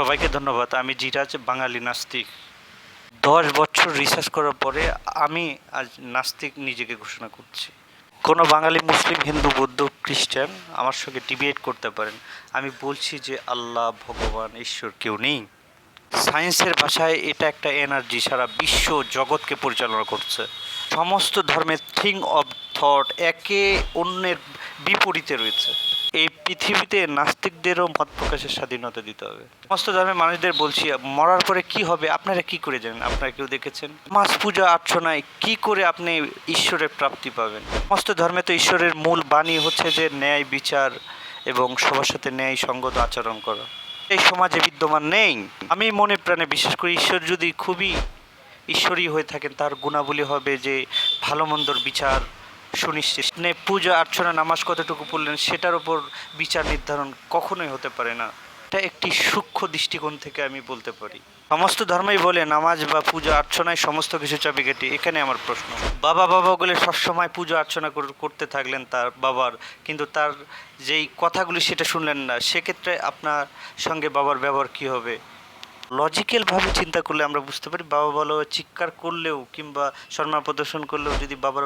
সবাইকে ধন্যবাদ। আমি জিরাজ, বাঙালি নাস্তিক। 10 বছর রিসার্চ করার পরে আমি আজ নাস্তিক নিজেকে ঘোষণা করছি। কোনো বাঙালি মুসলিম, হিন্দু, বৌদ্ধ, খ্রিস্টান আমার সঙ্গে ডিবেট করতে পারেন। আমি বলছি যে আল্লাহ, ভগবান, ঈশ্বর কেউ নেই। সায়েন্সের ভাষায় এটা একটা এনার্জি সারা বিশ্ব জগৎকে পরিচালনা করছে। সমস্ত ধর্মের থিং অফ থট একে অন্যের বিপরীতে রয়েছে। এই পৃথিবীতে নাস্তিকদেরও মত প্রকাশের স্বাধীনতা দিতে হবে। সমস্ত ধর্মের মানুষদের বলছি, মরার পরে কি হবে আপনারা কি করে জানেন? আপনারা কেউ দেখেছেন? মাস পূজা অর্চনায় কি করে আপনি ঈশ্বরের প্রাপ্তি পাবেন? সমস্ত ধর্মে তো ঈশ্বরের মূল বাণী হচ্ছে যে ন্যায় বিচার এবং সবার সাথে ন্যায় সঙ্গত আচরণ করা। এই সমাজে বিদ্যমান নেই। আমি মনে প্রাণে বিশ্বাস করি ঈশ্বর যদি খুবই ঈশ্বরী হয়ে থাকেন, তার গুণাবলী হবে যে ভালো মন্দর বিচার সুনিশ্চিত। পূজা অর্চনা নামাজ কতটুকু পড়লেন সেটার উপর বিচার নির্ধারণ কখনোই হতে পারে না। এটা একটি সূক্ষ্ম দৃষ্টিকোণ থেকে আমি বলতে পারি। সমস্ত ধর্মই বলে নামাজ বা পূজা অর্চনায় সমস্ত কিছু চাবিকাঠি। এখানে আমার প্রশ্ন, বাবা বলে সবসময় পূজা অর্চনা করতে থাকলেন তার বাবার, কিন্তু তার যেই কথাগুলি সেটা শুনলেন না, সেক্ষেত্রে আপনার সঙ্গে বাবার ব্যবহার কী হবে? লজিক্যালভাবে চিন্তা করলে আমরা বুঝতে পারি, বাবা বলো চিৎকার করলেও কিংবা সম্মান প্রদর্শন করলেও যদি বাবার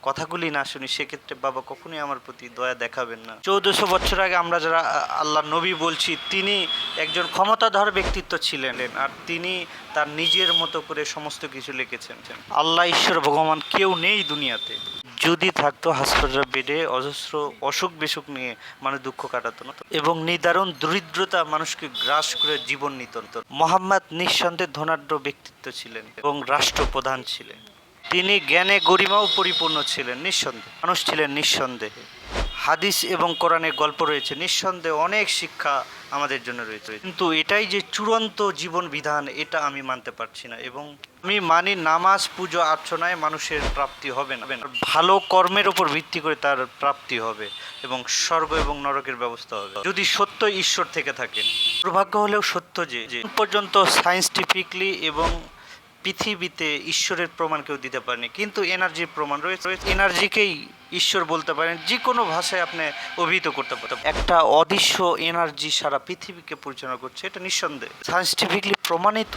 কথাগুলি না শুনি, সেক্ষেত্রে বাবা কখনোই আমার প্রতি দয়া দেখাবেন না। 1400 বছর আগে আমরা যারা আল্লাহ নবী বলছি, তিনি একজন ক্ষমতাধর ব্যক্তিত্ব ছিলেন, আর তিনি তার নিজের মতো করে সমস্ত কিছু লিখেছেন। আল্লাহ, ঈশ্বর, ভগবান কেউ নেই দুনিয়াতে। যদি থাকতো হাসপাতালের বেডে অজস্র অসুখ বিসুখ নিয়ে মানুষ দুঃখ কাটাতো না, এবং নিদারুণ দরিদ্রতা মানুষকে গ্রাস করে জীবন নিত। মোহাম্মদ নিঃসন্দেহে ধনাঢ্য ব্যক্তিত্ব ছিলেন এবং রাষ্ট্রপ্রধান ছিলেন। তিনি জ্ঞানে গরিমাও পরিপূর্ণ ছিলেন, নিঃসন্দেহে মানুষ ছিলেন, নিঃসন্দেহে। হাদিস এবং কোরআনের গল্প রয়েছে, নিঃসন্দেহে অনেক শিক্ষা আমাদের জন্য রয়েছে, কিন্তু এটাই যে চূড়ান্ত জীবন বিধান এটা আমি মানতে পারছি না। এবং আমি মানি নামাজ পূজা অর্চনায় মানুষের প্রাপ্তি হবে না, ভালো কর্মের উপর ভিত্তি করে তার প্রাপ্তি হবে এবং স্বর্গ এবং নরকের ব্যবস্থা হবে যদি সত্য ঈশ্বর থেকে থাকেন। দুর্ভাগ্য হলেও সত্য যে পর্যন্ত সায়েন্টিফিকলি এবং পৃথিবীতে ঈশ্বরের প্রমাণ কেউ দিতে পারেনি, কিন্তু এনার্জির প্রমাণ রয়েছে। এনার্জিকেই ঈশ্বর বলতে পারেন, যে কোনো ভাষায় আপনি অভিহিত করতে পারেন। একটা অদৃশ্য এনার্জি সারা পৃথিবীকে পরিচালনা করছে, এটা নিঃসন্দেহে সায়েন্টিফিকলি প্রমাণিত।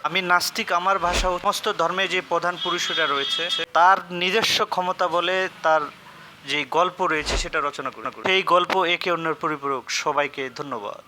আমি নাস্তিক, আমার ভাষা সমস্ত ধর্মে যে প্রধান পুরুষরা রয়েছে তার নিজস্ব ক্ষমতা বলে তার যে গল্প রয়েছে সেটা রচনা করে, সেই গল্প একে অন্যের পরিপূরক। সবাইকে ধন্যবাদ।